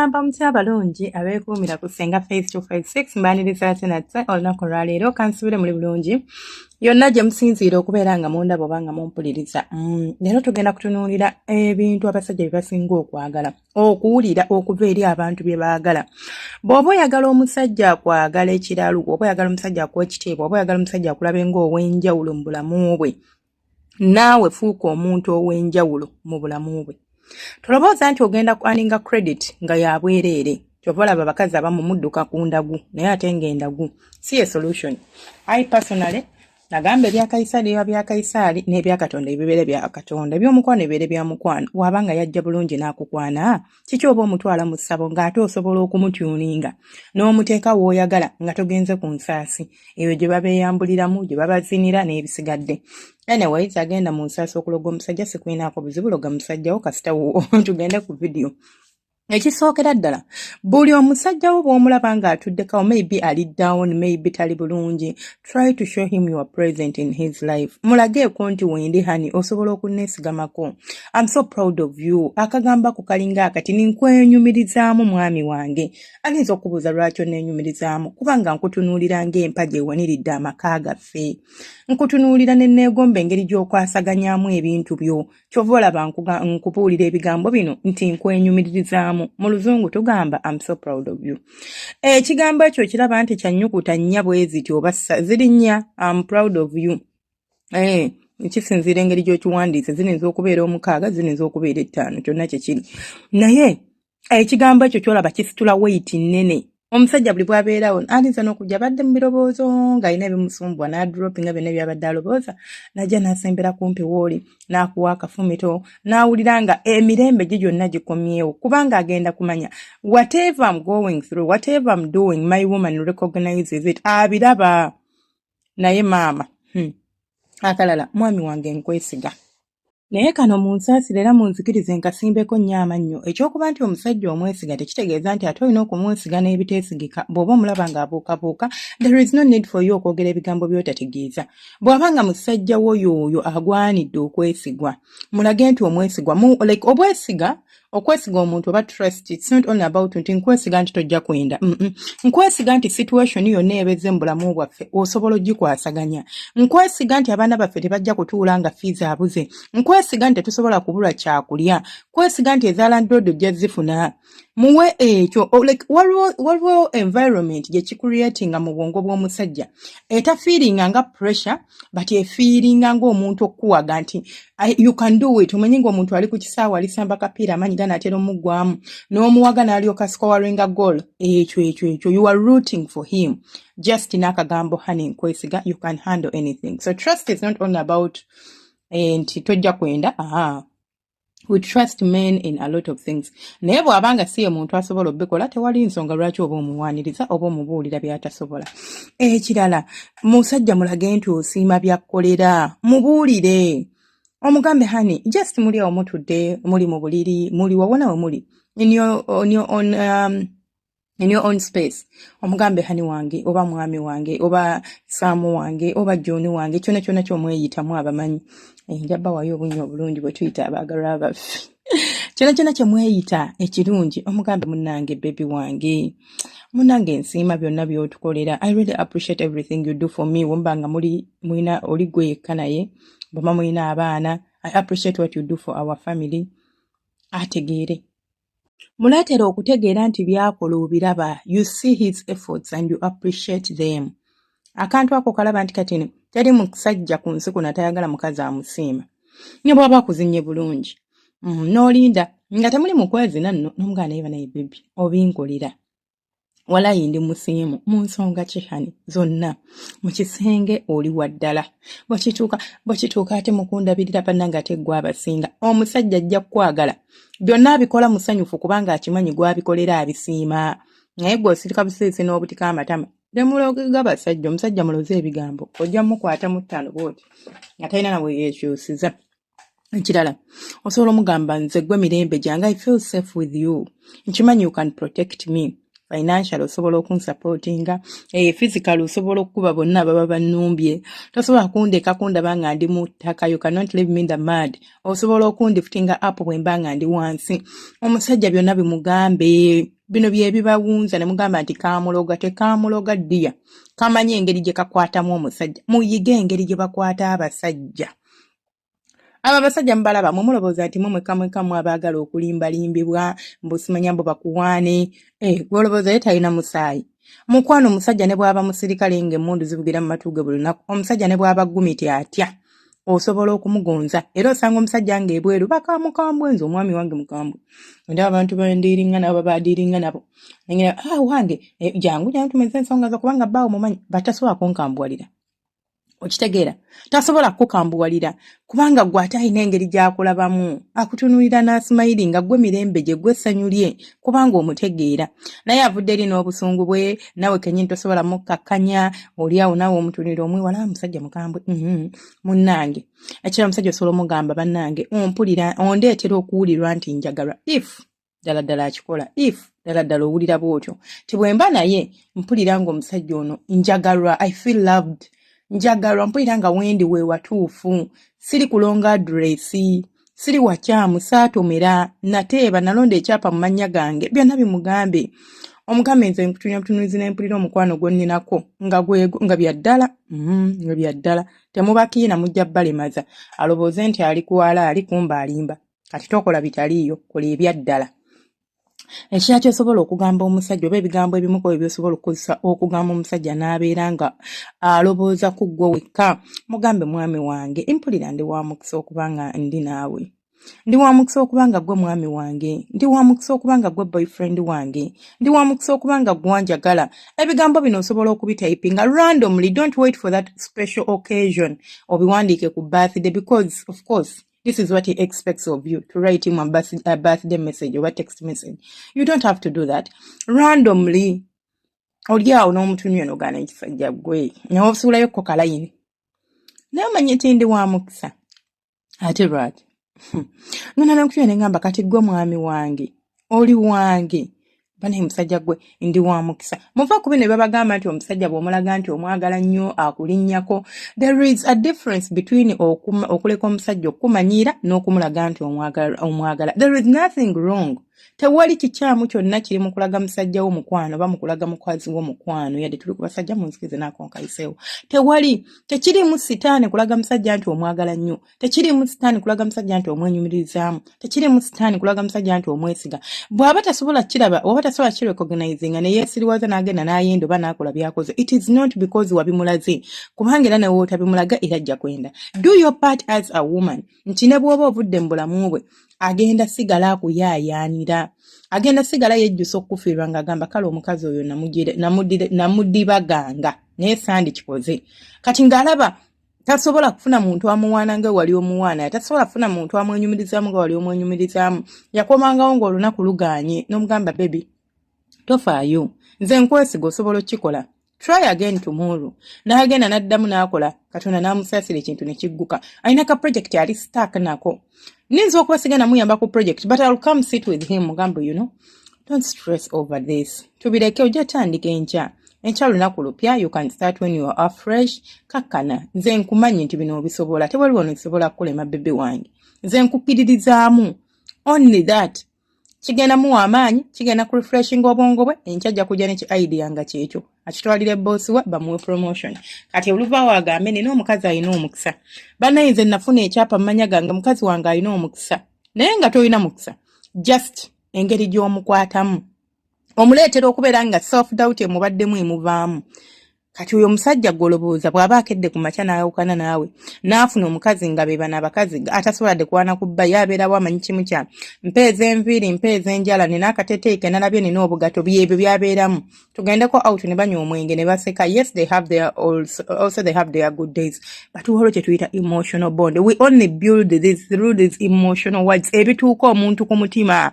Bamuti abalungi abeekuumira ku Ssenga Phase 256 mbaaniriza ate nate olunaku olwaleero kansubire muli bulungi yonna gye musinziira okubeera nga mundaba oba nga mumpuliriza. Leero tugenda kutunuulira ebintu abasajja bye basinga okwagala okuwulira okuva eri abantu bye baagala. Bw'oba oyagala omusajja akwagala ekiralu, bw'oba oyagala omusajja akuwa ekitiibwa, bw'oba oyagala omusajja akulabe ng'ow'enjawulo mu bulamu bwe, naawe fuuka omuntu ow'enjawulo mu bulamu bwe. Tolobooza nti ogenda kwaninga credit nga ya bwereere. Kyova olaba abakazi abamu mudduka ku ndagu naye ate ng'endagu si a solution. I personally nagamba ebya Kaisaali biba bya Kaisaali n'ebya Katonda ebibeere bya Katonda, eby'omukwano ebibeere bya mukwano. Wabanga yajja bulungi n'akukwana, kiki oba omutwala mu ssabo ng'ate osobola okumutyuninga n'omuteeka w'oyagala nga togenze ku nsaasi eyo gye babeeyambuliramu, gye babazinira n'ebisigadde. Anyways, agenda mu nsaasi okuloga omusajja sikwinaako buzibu, loga musajjawo kasita tugende ku video. Ekisookera ddala, buli omusajja wo bw'omulaba ng'atuddekawo, maybe ali down, maybe tali bulungi, try to show him you are present in his life. Mulageeko nti wendi hani osobola okunneesigamako. I'm so proud of you. Akagamba ku kalinga akati ninkwenyumirizaamu mwami wange. Ayinza okubuuza lwaki onneenyumirizaamu, kubanga nkutunuulira ng'empagi ewaniridde amaka gaffe. Nkutunuulira ne neegomba engeri gy'okwasaganyaamu ebintu byo. Kyova olaba nkubuulira ebigambo bino nti nkwenyumirizaamu. Mu Luzungu tugamba I'm so proud of you. Ekigambo ekyo kiraba nti kya nnyukuta nnya bwe ziti oba ziri nnya, I'm proud of you. Kisinziira engeri gy'okiwandiise, ziyinza okubeera 6, ziyinza okubeera 5, kyonna kye kiri. Naye ekigambo ekyo kyolaba kisitula weight nnene. Omusajja buli bw'abeerawo ayinza n'okujja badde mu birowoozo ng'alina ebimusumbwa n'adropinga byonna byabadde alowooza, najja n'asembera kumpi w'oli n'akuwa akafumito n'awulira nga emirembe gye gyonna gikomyewo, kubanga agenda kumanya whatever I'm going through, whatever I'm doing, my woman recognizes it. Abiraba. Naye maama akalala, mwami wange nkwesiga. Naye kano mu nsaasire era munzikirize nkasimbeko nnyo amannyo. Ekyokuba nti omusajja omwesiga tekitegeeza nti ate olina okumwesiga n'ebiteesigika. Bw'oba omulaba ng'abuukabuuka, there is no need for you okwogera ebigambo by'otategeeza. Bw'abanga musajja wo y'oyo agwanidde okwesigwa, mulage nti omwesigwa. Okwesiga omuntu oba trust, it's not only about nti nkwesiga nti tojja kwenda. Nkwesiga nti situation yonna ebeze mu bulamu bwaffe osobola ogikwasaganya. Nkwesiga nti abaana baffe tebajja kutuula nga fees abuze. Nkwesiga nti tetusobola kubulwa kyakulya. Kwesiga nti ezaala ndodo ojja zifuna. Muwe ekyo, waliwo environment gye kicreatinga mu bwongo bw'omusajja eta feelinga nga pressure, but feelinga ng'omuntu okuwaga nti you can do it. Omanyi ng'omuntu ali ku kisaawa alisamba kapiira amanyi ganaatera omuggwamu n'omuwaga n'alyoka scoring goal. Ekyo you are rooting for him. Just n'akagambo honey nkwesiga, you can handle anything. So trust is not only about nti tojja kwenda. We trust men in a lot of things. Naye bw'abanga si ye muntu asobola obbikola, tewali nsonga lwaki oba omuwaaniriza oba omubuulira by'atasobola. Ekirala, musajja mulage nti osiima byakkolera, mubuulire. Omugambe hani, just muli awo mutudde, muli mu buliri, muli wawona we muli, in your own space. Omugambe hani wange, oba mwami wange, oba Saamu wange, oba John wange, kyonna ky'omweyitamu abamanyi. Njabba wayo obunyo obulungi bwe tuyita abaagalwa baffe. Kyonna kye mweyita ekirungi, omugambe munnange baby wange. Munnange nsiima byonna by'otukolera. I really appreciate everything you do for me. Wombanga mulina oli gwe yekka naye, bw'oba mulina abaana. I appreciate what you do for our family. Ategeere. Muleetera okutegeera nti byakola obiraba. You see his efforts and you appreciate them. Akantu ako kalaba nti kati teri musajja ku nsi kuno atayagala mukazi amusiima. Ne bw'aba akuzinye bulungi. N'olinda nga temuli mu kwezina nno n'omugana naye banaye baby obinkolera. Walayi ndi musiimu mu nsonga kihani zonna mu kisenge oli waddala. Bw'kituuka ate mukundabirira bannange ate ggwe abasinga. Omusajja ajja kukwagala. Byonna abikola musanyufu kubanga akimanyi gw'abikolera abisiima. Naye ggwe osirika busiisi n'obutika amatama. Demulogega basajja, omusajja muloze ebigambo. Ojja mukwata mu ttano bwoti. Atalina nawe yeekyusiza. Ekirala, osobola omugamba nze ggwe mirembe gyange, I feel safe with you. Nkimanyi you can protect me. financial osobola okunsupportinga, physical osobola okukuba bonna baba bannumbye, tosobola kundeka kundaba nga ndi mu ttaka, you cannot leave me in the mud, osobola okundifutinga up bwe mba nga ndi wansi. Omusajja byonna bimugambe, bino bye bibawunza ne mugamba nti kaamuloga, tekaamuloga ddiya, kamanye engeri gye kakwatamu omusajja, muyige engeri gye bakwata abasajja. Aba abasajja mubalaba mumulowooza nti mwekamu abaagala okulimbalimbibwa, mbusimanya mbu bakuwaane, gwolowooza ye talina musaayi. Mukwano omusajja ne bw'aba musirikale ng'emmundu zivugira mu matu ge buli lunaku, omusajja ne bw'aba gumiti atya, osobola okumugonza. Era osanga omusajja ng'ebweru bakamukambwe, nze omwami wange mukambwe. Ndaba abantu bandiiringa nabo babaadiiringa nabo. Nengera, wange, jangu tumeze ensonga zo kubanga bbaawo mumanyi, batasobola kunkambuwalira. Okitegeera, tasobola kukambuwalira kubanga gwe ate alina engeri gy'akulabamu, akutunuulira n'asimayiri nga gwe mirembe gye, gwe essanyu lye kubanga omutegeera. Naye avudde eri n'obusungu bwe, nawe kennyini tosobola mukkakkanya, oli awo naawe omutunuulira omwewala, musajja mukambwe. Munnange, ekiro omusajja osobola omugamba bannange, ompulira, ondeetera okuwulirwa nti njagalwa, if ddala ddala akikola, if ddala ddala owulira bw'otyo, ti bwe mba naye mpulira ng'omusajja ono njagalwa, I feel loved, njagalwa, mpulira nga wendi we watuufu, siri kulonga adresi, siri wakyamu, saatomera, nateeba, nalonda ekyapa mu mannya gange, byonna bimugambe. Omugambe nze nkutunulizi ne mpulira omukwano gwonninako nga byaddala, nga byaddala, temubakiina mujja balemaza, alowooze nti ali kuwala, ali kumba alimba, kati tokola bitaliiyo, kola ebyaddala. Ekirala ky'osobola okugamba omusajja oba ebigambo ebimu ku ebyosobola okugamba omusajja n'abeera nga alowooza ku ggwe wekka, mugambe mwami wange, mpulira ndi wa mukisa okuba nga ndi naawe, ndi wa mukisa okuba nga ggwe mwami wange, ndi wa mukisa okuba nga ggwe boyfriend wange, ndi wa mukisa okuba nga ggwe wanjagala. Ebigambo bino osobola okubitayipinga randomly, don't wait for that special occasion obiwandiike ku birthday, because of course this is what he expects of you, to write him a birthday message or a text message. You don't have to do that. Randomly, oli awo n'omutunye n'ogaana ekisajja gwe, n'osuulayo kokalayini. Naye omanyi nti ndi wa mukisa. Ate lwaki? Ngana n'okutunye ne ngamba kati gwe mwami wange, oli wange. Bane musajja gwe ndi wa mukisa. Muva ku bino babagamba nti omusajja bw'omulaga nti omwagala nnyo akulinnyako. There is a difference between okuleka omusajja okumanyiira n'okumulaga nti omwagala. There is nothing wrong. Tewali kikyamu kyonna kiri mu kulaga musajja wo mukwano oba mu kulaga mukazi wo mukwano, yadde tuli ku basajja munsikize n'akonkayiseewo. Tekirimu sitaani kulaga musajja nti omwagala nnyo, tekirimu sitaani kulaga musajja nti omwenyumirizaamu, tekirimu sitaani kulaga musajja nti omwesiga. Bw'aba tasobola kiraba oba tasobola kirecognizinga ne yeesiriwaza n'agenda n'ayenda oba n'akola byakoze, it is not because wabimulaze, kubanga era newe otabimulaga era ajja kwenda. Do your part as a woman, nti ne bw'oba ovudde mu bulamu bwe agenda sigala akuyaayaanira, agenda sigala yejjusa okufiirwa ng'agamba kale omukazi oyo namudibaganga naye sandi kikoze. Kati ng'alaba tasobola kufuna muntu amuwaana nga wali omuwaana, tasobola kufuna muntu amwenyumirizaamu nga wali omwenyumirizaamu, yakomangawo ng'olunaku lugaanye n'omugamba baby tofaayo, nze nkwesiga osobola okikola, try again tomorrow. N'agenda n'addamu n'akola, Katonda n'amusaasira ekintu ne kigguka. Alina ka project ali stuck nako. Ninza okuba namuyamba ku project, but I'll come sit with him mugambo, you know, don't stress over this. Tubireke ojja tandika enkya. Enkya lunaku lupya, you can start when you are fresh. Kakkana, nze nkumanyi nti bino obisobola, tewali wano kisobola kukulema bebe wange. Nze nkukkiririzaamu. Only that. Kigenda muwa amaanyi, kigenda ku refreshing obwongo bwe, enkya ajja kujja n'eki idea nga kyekyo. Akitwalire boss we bamuwe promotion. Kati oluvaawo agambe nina omukazi alina omukisa. Bannaye nze nafuna ekyapa mu mannya gange mukazi wange alina omukisa. Naye nga tolina mukisa. Just engeri gy'omukwatamu. Omuleetera okubeera nga self-doubt emubaddemu emuvaamu. Kati oyo omusajja golobooza bw'aba akedde ku makya n'ayawukana naawe, n'afuna omukazi nga be bana abakazi atasoboladde kuwaana kubba, yabeerawo amanyi kimu kya mpeeza enviiri, mpeeza enjala, nina akateteeke nalabye nina obugato byebyo byabeeramu. Tugendeko out ne banywa omwenge ne baseka. Yes, they have their also they have their good days. But waliwo kye tuyita emotional bond. We only build this through these emotional words. Ebituuka omuntu ku mutima.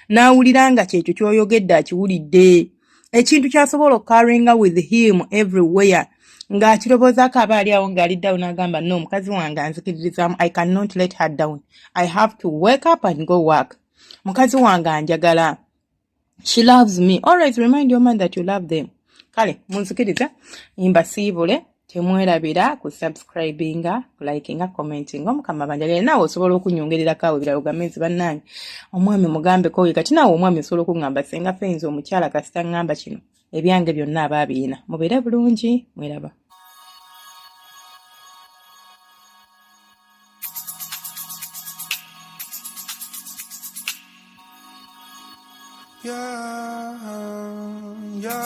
N'awulira nga kyekyo ky'oyogedde akiwulidde. Ekintu kyasobola carrying with him everywhere. Nga kiroboozaako aba ali awo ng'ali down n'agamba no mukazi wange anzikiririzaamu, I cannot let her down. I have to wake up and go work. Mukazi wange anjagala. She loves me. Always remind your man that you love them. Kale, munzikiriza, mbasiibule, temwerabira ku subscribinga, ku likinga, commentinga, Mukama banjagale naawe osobola okunyongererako awo ebirala ogamezi bannange. Omwami mugambeko oyo kati naawe omwami osobola okungamba Senga Fenzi omukyala kasita ngamba kino. Ebyange byonna aba abirina. Mubeere bulungi, mweraba. Yeah, yeah.